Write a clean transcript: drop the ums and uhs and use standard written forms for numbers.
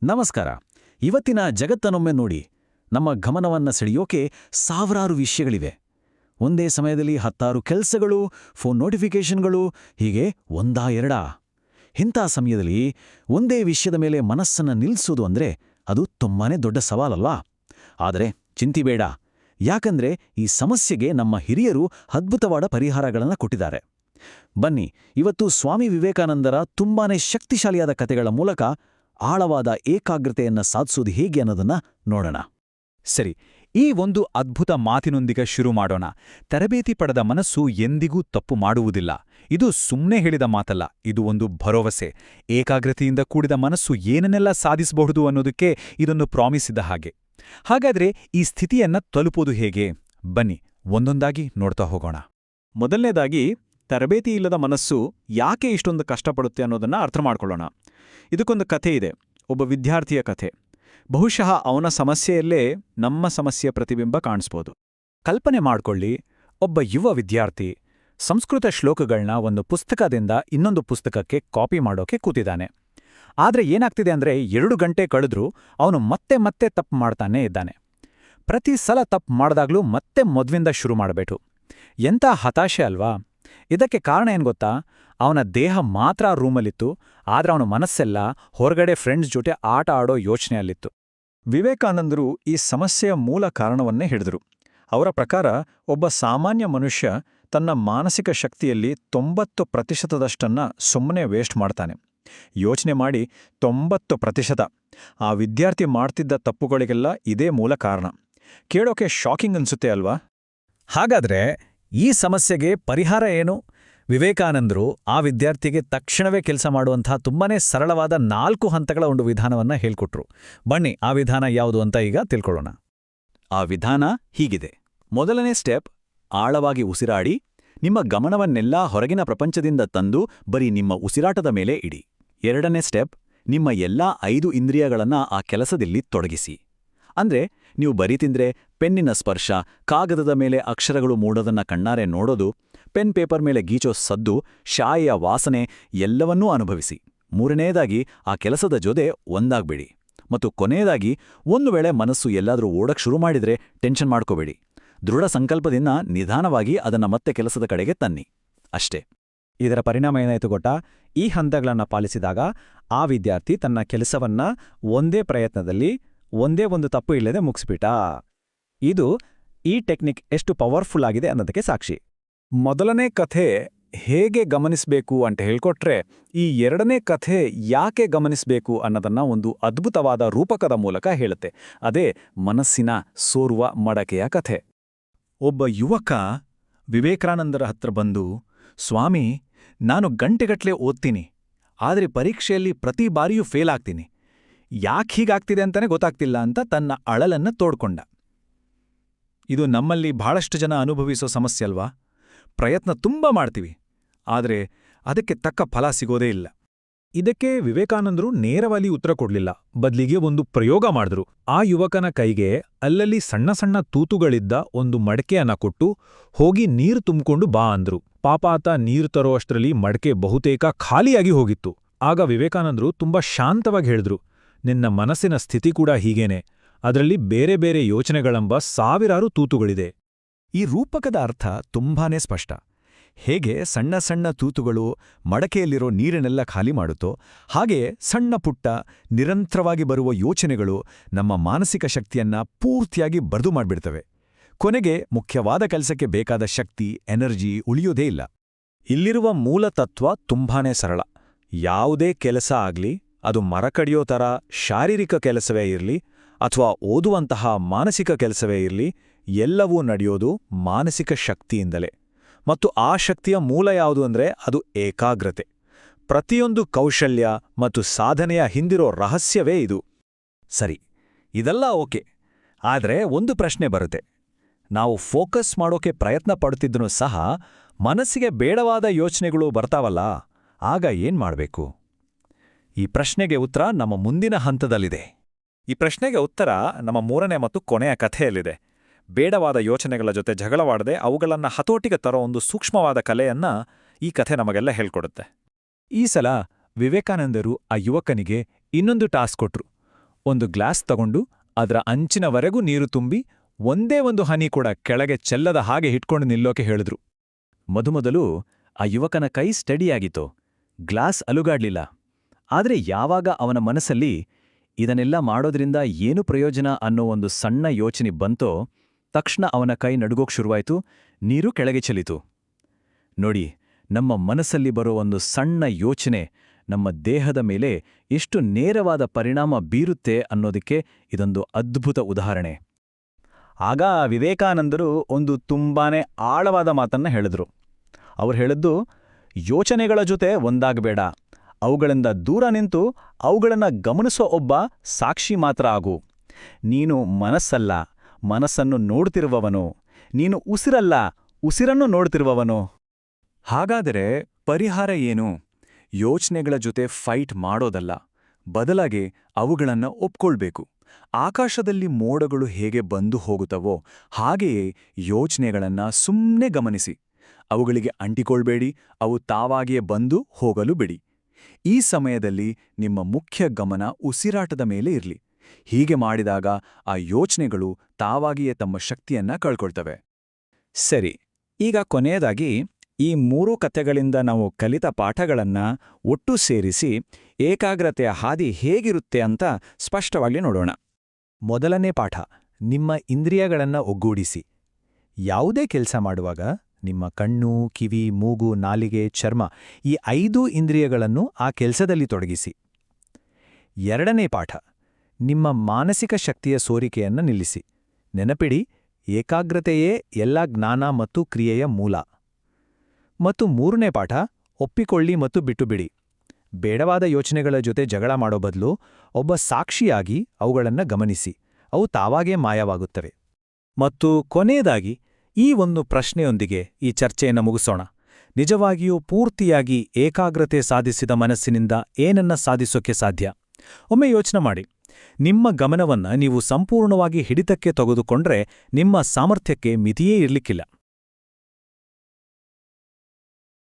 ನಮಸ್ಕಾರ. ಇವತ್ತಿನ ಜಗತ್ತನ್ನೊಮ್ಮೆ ನೋಡಿ. ನಮ್ಮ ಗಮನವನ್ನ ಸೆಳೆಯೋಕೆ ಸಾವಿರಾರು ವಿಷಯಗಳಿವೆ. ಒಂದೇ ಸಮಯದಲ್ಲಿ 10 ಕೆಲಸಗಳು, ಫೋನ್ ನೋಟಿಫಿಕೇಷನ್ಗಳು, ಹೀಗೆ ಒಂದಾ ಎರಡಾ? ಇಂಥ ಸಮಯದಲ್ಲಿ ಒಂದೇ ವಿಷಯದ ಮೇಲೆ ಮನಸ್ಸನ್ನ ನಿಲ್ಲಿಸೋದು ಅಂದ್ರೆ ಅದು ತುಂಬಾನೇ ದೊಡ್ಡ ಸವಾಲಲ್ವಾ? ಆದರೆ ಚಿಂತಿಬೇಡ, ಯಾಕಂದ್ರೆ ಈ ಸಮಸ್ಯೆಗೆ ನಮ್ಮ ಹಿರಿಯರು ಅದ್ಭುತವಾದ ಪರಿಹಾರಗಳನ್ನು ಕೊಟ್ಟಿದ್ದಾರೆ. ಬನ್ನಿ, ಇವತ್ತು ಸ್ವಾಮಿ ವಿವೇಕಾನಂದರ ತುಂಬಾನೇ ಶಕ್ತಿಶಾಲಿಯಾದ ಕಥೆಗಳ ಮೂಲಕ ಆಳವಾದ ಏಕಾಗ್ರತೆಯನ್ನ ಸಾಧಿಸೋದು ಹೇಗೆ ಅನ್ನೋದನ್ನ ನೋಡೋಣ. ಸರಿ, ಈ ಒಂದು ಅದ್ಭುತ ಮಾತಿನೊಂದಿಗೆ ಶುರು ಮಾಡೋಣ. ತರಬೇತಿ ಪಡೆದ ಮನಸ್ಸು ಎಂದಿಗೂ ತಪ್ಪು ಮಾಡುವುದಿಲ್ಲ. ಇದು ಸುಮ್ಮನೆ ಹೇಳಿದ ಮಾತಲ್ಲ, ಇದು ಒಂದು ಭರವಸೆ. ಏಕಾಗ್ರತೆಯಿಂದ ಕೂಡಿದ ಮನಸ್ಸು ಏನನ್ನೆಲ್ಲ ಸಾಧಿಸಬಹುದು ಅನ್ನೋದಕ್ಕೆ ಇದೊಂದು ಪ್ರಾಮಿಸ್ ಇದ್ದ ಹಾಗೆ. ಹಾಗಾದ್ರೆ ಈ ಸ್ಥಿತಿಯನ್ನ ತಲುಪೋದು ಹೇಗೆ? ಬನ್ನಿ, ಒಂದೊಂದಾಗಿ ನೋಡ್ತಾ ಹೋಗೋಣ. ಮೊದಲನೇದಾಗಿ, ತರಬೇತಿ ಇಲ್ಲದ ಮನಸ್ಸು ಯಾಕೆ ಇಷ್ಟೊಂದು ಕಷ್ಟಪಡುತ್ತೆ ಅನ್ನೋದನ್ನ ಅರ್ಥ ಮಾಡ್ಕೊಳ್ಳೋಣ. ಇದಕ್ಕೊಂದು ಕಥೆ ಇದೆ, ಒಬ್ಬ ವಿದ್ಯಾರ್ಥಿಯ ಕಥೆ. ಬಹುಶಃ ಅವನ ಸಮಸ್ಯೆಯಲ್ಲೇ ನಮ್ಮ ಸಮಸ್ಯೆಯ ಪ್ರತಿಬಿಂಬ ಕಾಣಿಸ್ಬೋದು. ಕಲ್ಪನೆ ಮಾಡ್ಕೊಳ್ಳಿ, ಒಬ್ಬ ಯುವ ವಿದ್ಯಾರ್ಥಿ ಸಂಸ್ಕೃತ ಶ್ಲೋಕಗಳನ್ನ ಒಂದು ಪುಸ್ತಕದಿಂದ ಇನ್ನೊಂದು ಪುಸ್ತಕಕ್ಕೆ ಕಾಪಿ ಮಾಡೋಕೆ ಕೂತಿದ್ದಾನೆ. ಆದ್ರೆ ಏನಾಗ್ತಿದೆ ಅಂದ್ರೆ 2 ಗಂಟೆ ಕಳೆದ್ರೂ ಅವನು ಮತ್ತೆ ಮತ್ತೆ ತಪ್ಪು ಮಾಡ್ತಾನೇ ಇದ್ದಾನೆ. ಪ್ರತಿ ಸಲ ತಪ್ಪು ಮಾಡಿದಾಗ್ಲೂ ಮತ್ತೆ ಮೊದ್ಲಿಂದ ಶುರು ಮಾಡಬೇಕು. ಎಂಥ ಹತಾಶೆ ಅಲ್ವಾ? ಇದಕ್ಕೆ ಕಾರಣ ಏನ್ ಗೊತ್ತಾ? ಅವನ ದೇಹ ಮಾತ್ರ ರೂಮಲ್ಲಿತ್ತು, ಆದ್ರೆ ಅವನ ಮನಸ್ಸೆಲ್ಲ ಹೊರಗಡೆ ಫ್ರೆಂಡ್ಸ್ ಜೊತೆ ಆಟ ಆಡೋ ಯೋಚನೆಯಲ್ಲಿತ್ತು. ವಿವೇಕಾನಂದರು ಈ ಸಮಸ್ಯೆಯ ಮೂಲ ಕಾರಣವನ್ನೇ ಹಿಡಿದರು. ಅವರ ಪ್ರಕಾರ ಒಬ್ಬ ಸಾಮಾನ್ಯ ಮನುಷ್ಯ ತನ್ನ ಮಾನಸಿಕ ಶಕ್ತಿಯಲ್ಲಿ 90% ಸುಮ್ಮನೆ ವೇಸ್ಟ್ ಮಾಡ್ತಾನೆ. ಯೋಚನೆ ಮಾಡಿ, 90%. ಆ ವಿದ್ಯಾರ್ಥಿ ಮಾಡ್ತಿದ್ದ ತಪ್ಪುಗಳಿಗೆಲ್ಲ ಇದೇ ಮೂಲ ಕಾರಣ. ಕೇಳೋಕೆ ಶಾಕಿಂಗ್ ಅನ್ಸುತ್ತೆ ಅಲ್ವಾ? ಹಾಗಾದ್ರೆ ಈ ಸಮಸ್ಯೆಗೆ ಪರಿಹಾರ ಏನು? ವಿವೇಕಾನಂದರು ಆ ವಿದ್ಯಾರ್ಥಿಗೆ ತಕ್ಷಣವೇ ಕೆಲಸ ಮಾಡುವಂಥ ತುಂಬಾನೇ ಸರಳವಾದ 4 ಹಂತಗಳ ಒಂದು ವಿಧಾನವನ್ನ ಹೇಳ್ಕೊಟ್ರು. ಬನ್ನಿ, ಆ ವಿಧಾನ ಯಾವುದು ಅಂತ ಈಗ ತಿಳ್ಕೊಳ್ಳೋಣ. ಆ ವಿಧಾನ ಹೀಗಿದೆ. ಮೊದಲನೇ ಸ್ಟೆಪ್, ಆಳವಾಗಿ ಉಸಿರಾಡಿ. ನಿಮ್ಮ ಗಮನವನ್ನೆಲ್ಲಾ ಹೊರಗಿನ ಪ್ರಪಂಚದಿಂದ ತಂದು ಬರೀ ನಿಮ್ಮ ಉಸಿರಾಟದ ಮೇಲೆ ಇಡಿ. ಎರಡನೇ ಸ್ಟೆಪ್, ನಿಮ್ಮ ಎಲ್ಲಾ 5 ಇಂದ್ರಿಯಗಳನ್ನ ಆ ಕೆಲಸದಲ್ಲಿ ತೊಡಗಿಸಿ. ಅಂದ್ರೆ ನೀವು ಬರೀತಿಂದ್ರೆ ಪೆನ್ನಿನ ಸ್ಪರ್ಶ, ಕಾಗದದ ಮೇಲೆ ಅಕ್ಷರಗಳು ಮೂಡೋದನ್ನ ಕಣ್ಣಾರೆ ನೋಡೋದು, ಪೆನ್ ಪೇಪರ್ ಮೇಲೆ ಗೀಚೋ ಸದ್ದು, ಶಾಯಿಯ ವಾಸನೆ ಎಲ್ಲವನ್ನೂ ಅನುಭವಿಸಿ. ಮೂರನೇದಾಗಿ, ಆ ಕೆಲಸದ ಜೊತೆ ಒಂದಾಗ್ಬೇಡಿ. ಮತ್ತು ಕೊನೆಯದಾಗಿ, ಒಂದು ವೇಳೆ ಮನಸ್ಸು ಎಲ್ಲಾದ್ರೂ ಓಡಕ್ ಶುರು ಮಾಡಿದ್ರೆ ಟೆನ್ಷನ್ ಮಾಡ್ಕೋಬೇಡಿ. ದೃಢ ಸಂಕಲ್ಪದಿಂದ ನಿಧಾನವಾಗಿ ಅದನ್ನ ಮತ್ತೆ ಕೆಲಸದ ಕಡೆಗೆ ತನ್ನಿ. ಅಷ್ಟೇ. ಇದರ ಪರಿಣಾಮ ಏನಾಯ್ತು ಗೊತ್ತಾ? ಈ ಹಂತಗಳನ್ನ ಪಾಲಿಸಿದಾಗ ಆ ವಿದ್ಯಾರ್ಥಿ ತನ್ನ ಕೆಲಸವನ್ನ ಒಂದೇ ಪ್ರಯತ್ನದಲ್ಲಿ ಒಂದೇ ಒಂದು ತಪ್ಪು ಇಲ್ಲದೆ ಮುಗಿಸ್ಬಿಟ್ಟ. ಇದು ಈ ಟೆಕ್ನಿಕ್ ಎಷ್ಟು ಪವರ್ಫುಲ್ ಆಗಿದೆ ಅನ್ನೋದಕ್ಕೆ ಸಾಕ್ಷಿ. ಮೊದಲನೇ ಕಥೆ ಹೇಗೆ ಗಮನಿಸಬೇಕು ಅಂತ ಹೇಳ್ಕೊಟ್ರೆ, ಈ ಎರಡನೇ ಕಥೆ ಯಾಕೆ ಗಮನಿಸಬೇಕು ಅನ್ನೋದನ್ನ ಒಂದು ಅದ್ಭುತವಾದ ರೂಪಕದ ಮೂಲಕ ಹೇಳುತ್ತೆ. ಅದೇ ಮನಸ್ಸಿನ ಸೋರುವ ಮಡಕೆಯ ಕಥೆ. ಒಬ್ಬ ಯುವಕ ವಿವೇಕಾನಂದರ ಹತ್ರ ಬಂದು, ಸ್ವಾಮಿ, ನಾನು ಗಂಟೆಗಟ್ಲೆ ಓದ್ತೀನಿ, ಆದರೆ ಪರೀಕ್ಷೆಯಲ್ಲಿ ಪ್ರತಿ ಬಾರಿಯೂ ಫೇಲ್ ಆಗ್ತೀನಿ. ಯಾಕೆ ಹೀಗಾಗ್ತಿದೆ ಅಂತಾನೆ ಗೊತ್ತಾಗ್ತಿಲ್ಲ ಅಂತ ತನ್ನ ಅಳಲನ್ನ ತೋಡ್ಕೊಂಡ. ಇದು ನಮ್ಮಲ್ಲಿ ಬಹಳಷ್ಟು ಜನ ಅನುಭವಿಸೋ ಸಮಸ್ಯೆ ಅಲ್ವಾ? ಪ್ರಯತ್ನ ತುಂಬಾ ಮಾಡ್ತೀವಿ, ಆದರೆ ಅದಕ್ಕೆ ತಕ್ಕ ಫಲ ಸಿಗೋದೇ ಇಲ್ಲ. ಇದಕ್ಕೆ ವಿವೇಕಾನಂದರು ನೇರವಾಗಿ ಉತ್ತರ ಕೊಡ್ಲಿಲ್ಲ, ಬದ್ಲಿಗೆ ಒಂದು ಪ್ರಯೋಗ ಮಾಡಿದ್ರು. ಆ ಯುವಕನ ಕೈಗೆ ಅಲ್ಲಲ್ಲಿ ಸಣ್ಣ ಸಣ್ಣ ತೂತುಗಳಿದ್ದ ಒಂದು ಮಡಕೆಯನ್ನ ಕೊಟ್ಟು, ಹೋಗಿ ನೀರು ತುಂಬಿಕೊಂಡು ಬಾ ಅಂದ್ರು. ಪಾಪ ಆತ ನೀರು ತರೋ ಅಷ್ಟರಲ್ಲಿ ಮಡಕೆ ಬಹುತೇಕ ಖಾಲಿಯಾಗಿ ಹೋಗಿತ್ತು. ಆಗ ವಿವೇಕಾನಂದರು ತುಂಬಾ ಶಾಂತವಾಗಿ ಹೇಳಿದ್ರು, ನಿನ್ನ ಮನಸ್ಸಿನ ಸ್ಥಿತಿ ಕೂಡ ಹೀಗೇನೆ, ಅದರಲ್ಲಿ ಬೇರೆ ಬೇರೆ ಯೋಚನೆಗಳೆಂಬ ಸಾವಿರಾರು ತೂತುಗಳಿದೆ. ಈ ರೂಪಕದ ಅರ್ಥ ತುಂಬಾನೇ ಸ್ಪಷ್ಟ. ಹೇಗೆ ಸಣ್ಣ ಸಣ್ಣ ತೂತುಗಳು ಮಡಕೆಯಲ್ಲಿರೋ ನೀರನ್ನೆಲ್ಲ ಖಾಲಿ ಮಾಡುತ್ತೋ, ಹಾಗೆಯೇ ಸಣ್ಣ ಪುಟ್ಟ ನಿರಂತರವಾಗಿ ಬರುವ ಯೋಚನೆಗಳು ನಮ್ಮ ಮಾನಸಿಕ ಶಕ್ತಿಯನ್ನ ಪೂರ್ತಿಯಾಗಿ ಬರದು ಮಾಡ್ಬಿಡ್ತವೆ. ಕೊನೆಗೆ ಮುಖ್ಯವಾದ ಕೆಲಸಕ್ಕೆ ಬೇಕಾದ ಶಕ್ತಿ, ಎನರ್ಜಿ ಉಳಿಯೋದೇ ಇಲ್ಲ. ಇಲ್ಲಿರುವ ಮೂಲ ತತ್ವ ತುಂಬಾನೇ ಸರಳ. ಯಾವುದೇ ಕೆಲಸ ಆಗ್ಲಿ, ಅದು ಮರಕಡಿಯೋ ಥರ ಶಾರೀರಿಕ ಕೆಲಸವೇ ಇರಲಿ ಅಥವಾ ಓದುವಂತಹ ಮಾನಸಿಕ ಕೆಲಸವೇ ಇರಲಿ, ಎಲ್ಲವೂ ನಡೆಯೋದು ಮಾನಸಿಕ ಶಕ್ತಿಯಿಂದಲೇ. ಮತ್ತು ಆ ಶಕ್ತಿಯ ಮೂಲ ಯಾವುದು ಅಂದ್ರೆ ಅದು ಏಕಾಗ್ರತೆ. ಪ್ರತಿಯೊಂದು ಕೌಶಲ್ಯ ಮತ್ತು ಸಾಧನೆಯ ಹಿಂದಿರೋ ರಹಸ್ಯವೇ ಇದು. ಸರಿ, ಇದೆಲ್ಲ ಓಕೆ. ಆದ್ರೆ ಒಂದು ಪ್ರಶ್ನೆ ಬರುತ್ತೆ. ನಾವು ಫೋಕಸ್ ಮಾಡೋಕೆ ಪ್ರಯತ್ನ ಪಡುತ್ತಿದ್ದನೂ ಸಹ ಮನಸ್ಸಿಗೆ ಬೇಡವಾದ ಯೋಚನೆಗಳು ಬರ್ತಾವಲ್ಲ, ಆಗ ಏನ್ ಮಾಡ್ಬೇಕು? ಈ ಪ್ರಶ್ನೆಗೆ ಉತ್ತರ ನಮ್ಮ ಮುಂದಿನ ಹಂತದಲ್ಲಿದೆ. ಈ ಪ್ರಶ್ನೆಗೆ ಉತ್ತರ ನಮ್ಮ 3ನೇ ಮತ್ತು ಕೊನೆಯ ಕಥೆಯಲ್ಲಿದೆ. ಬೇಡವಾದ ಯೋಚನೆಗಳ ಜೊತೆ ಜಗಳವಾಡದೆ ಅವುಗಳನ್ನ ಹತೋಟಿಗೆ ತರೋ ಒಂದು ಸೂಕ್ಷ್ಮವಾದ ಕಲೆಯನ್ನ ಈ ಕಥೆ ನಮಗೆಲ್ಲ ಹೇಳ್ಕೊಡುತ್ತೆ. ಈ ಸಲ ವಿವೇಕಾನಂದರು ಆ ಯುವಕನಿಗೆ ಇನ್ನೊಂದು ಟಾಸ್ಕ್ ಕೊಟ್ರು. ಒಂದು ಗ್ಲಾಸ್ ತಗೊಂಡು ಅದರ ಅಂಚಿನವರೆಗೂ ನೀರು ತುಂಬಿ ಒಂದೇ ಒಂದು ಹನಿ ಕೂಡ ಕೆಳಗೆ ಚೆಲ್ಲದ ಹಾಗೆ ಹಿಡ್ಕೊಂಡು ನಿಲ್ಲೋಕೆ ಹೇಳಿದ್ರು. ಮೊದಮೊದಲು ಆ ಯುವಕನ ಕೈ ಸ್ಟಡಿಯಾಗಿತ್ತು, ಗ್ಲಾಸ್ ಅಲುಗಾಡ್ಲಿಲ್ಲ. ಆದರೆ ಯಾವಾಗ ಅವನ ಮನಸ್ಸಲ್ಲಿ ಇದನ್ನೆಲ್ಲ ಮಾಡೋದ್ರಿಂದ ಏನು ಪ್ರಯೋಜನ ಅನ್ನೋ ಒಂದು ಸಣ್ಣ ಯೋಚನೆ ಬಂತೋ, ತಕ್ಷಣ ಅವನ ಕೈ ನಡುಗೋಕ್ ಶುರುವಾಯ್ತು, ನೀರು ಕೆಳಗೆ ಚೆಲ್ಲಿತು. ನೋಡಿ, ನಮ್ಮ ಮನಸ್ಸಲ್ಲಿ ಬರೋ ಒಂದು ಸಣ್ಣ ಯೋಚನೆ ನಮ್ಮ ದೇಹದ ಮೇಲೆ ಎಷ್ಟು ನೇರವಾದ ಪರಿಣಾಮ ಬೀರುತ್ತೆ ಅನ್ನೋದಕ್ಕೆ ಇದೊಂದು ಅದ್ಭುತ ಉದಾಹರಣೆ. ಆಗ ವಿವೇಕಾನಂದರು ಒಂದು ತುಂಬಾನೇ ಆಳವಾದ ಮಾತನ್ನ ಹೇಳಿದ್ರು. ಅವ್ರು ಹೇಳಿದ್ದು, ಯೋಚನೆಗಳ ಜೊತೆ ಒಂದಾಗಬೇಡ, ಅವುಗಳಿಂದ ದೂರ ನಿಂತು ಅವುಗಳನ್ನ ಗಮನಿಸೋ ಒಬ್ಬ ಸಾಕ್ಷಿ ಮಾತ್ರ ಆಗು. ನೀನು ಮನಸ್ಸಲ್ಲ, ಮನಸ್ಸನ್ನು ನೋಡ್ತಿರುವವನು. ನೀನು ಉಸಿರಲ್ಲ, ಉಸಿರನ್ನು ನೋಡ್ತಿರುವವನು. ಹಾಗಾದರೆ ಪರಿಹಾರ ಏನು? ಯೋಚನೆಗಳ ಜೊತೆ ಫೈಟ್ ಮಾಡೋದಲ್ಲ, ಬದಲಾಗಿ ಅವುಗಳನ್ನ ಒಪ್ಕೊಳ್ಬೇಕು. ಆಕಾಶದಲ್ಲಿ ಮೋಡಗಳು ಹೇಗೆ ಬಂದು ಹೋಗುತ್ತವೋ ಹಾಗೆಯೇ ಯೋಚನೆಗಳನ್ನ ಸುಮ್ಮನೆ ಗಮನಿಸಿ. ಅವುಗಳಿಗೆ ಅಂಟಿಕೊಳ್ಬೇಡಿ, ಅವು ತಾವಾಗಿಯೇ ಬಂದು ಹೋಗಲು ಬಿಡಿ. ಈ ಸಮಯದಲ್ಲಿ ನಿಮ್ಮ ಮುಖ್ಯ ಗಮನ ಉಸಿರಾಟದ ಮೇಲೆ ಇರಲಿ. ಹೀಗೆ ಮಾಡಿದಾಗ ಆ ಯೋಚನೆಗಳು ತಾವಾಗಿಯೇ ತಮ್ಮ ಶಕ್ತಿಯನ್ನ ಕಳ್ಕೊಳ್ತವೆ. ಸರಿ, ಈಗ ಕೊನೆಯದಾಗಿ ಈ 3 ಕಥೆಗಳಿಂದ ನಾವು ಕಲಿತ ಪಾಠಗಳನ್ನ ಒಟ್ಟು ಸೇರಿಸಿ ಏಕಾಗ್ರತೆಯ ಹಾದಿ ಹೇಗಿರುತ್ತೆ ಅಂತ ಸ್ಪಷ್ಟವಾಗಿ ನೋಡೋಣ. ಮೊದಲನೇ ಪಾಠ, ನಿಮ್ಮ ಇಂದ್ರಿಯಗಳನ್ನ ಒಗ್ಗೂಡಿಸಿ. ಯಾವುದೇ ಕೆಲಸ ಮಾಡುವಾಗ ನಿಮ್ಮ ಕಣ್ಣು, ಕಿವಿ, ಮೂಗು, ನಾಲಿಗೆ, ಚರ್ಮ ಈ 5 ಇಂದ್ರಿಯಗಳನ್ನು ಆ ಕೆಲಸದಲ್ಲಿ ತೊಡಗಿಸಿ. ಎರಡನೇ ಪಾಠ, ನಿಮ್ಮ ಮಾನಸಿಕ ಶಕ್ತಿಯ ಸೋರಿಕೆಯನ್ನು ನಿಲ್ಲಿಸಿ. ನೆನಪಿಡಿ, ಏಕಾಗ್ರತೆಯೇ ಎಲ್ಲ ಜ್ಞಾನ ಮತ್ತು ಕ್ರಿಯೆಯ ಮೂಲ. ಮತ್ತು ಮೂರನೇ ಪಾಠ, ಒಪ್ಪಿಕೊಳ್ಳಿ ಮತ್ತು ಬಿಟ್ಟುಬಿಡಿ. ಬೇಡವಾದ ಯೋಚನೆಗಳ ಜೊತೆ ಜಗಳ ಮಾಡೋ ಬದಲು ಒಬ್ಬ ಸಾಕ್ಷಿಯಾಗಿ ಅವುಗಳನ್ನು ಗಮನಿಸಿ. ಅವು ತಾವಾಗೇ ಮಾಯವಾಗುತ್ತವೆ. ಮತ್ತು ಕೊನೆಯದಾಗಿ ಈ ಒಂದು ಪ್ರಶ್ನೆಯೊಂದಿಗೆ ಈ ಚರ್ಚೆಯನ್ನು ಮುಗಿಸೋಣ. ನಿಜವಾಗಿಯೂ ಪೂರ್ತಿಯಾಗಿ ಏಕಾಗ್ರತೆ ಸಾಧಿಸಿದ ಮನಸ್ಸಿನಿಂದ ಏನನ್ನ ಸಾಧಿಸೋಕೆ ಸಾಧ್ಯ? ಒಮ್ಮೆ ಯೋಚನೆ ಮಾಡಿ. ನಿಮ್ಮ ಗಮನವನ್ನ ನೀವು ಸಂಪೂರ್ಣವಾಗಿ ಹಿಡಿತಕ್ಕೆ ತೆಗೆದುಕೊಂಡ್ರೆ ನಿಮ್ಮ ಸಾಮರ್ಥ್ಯಕ್ಕೆ ಮಿತಿಯೇ ಇರಲಿಕ್ಕಿಲ್ಲ.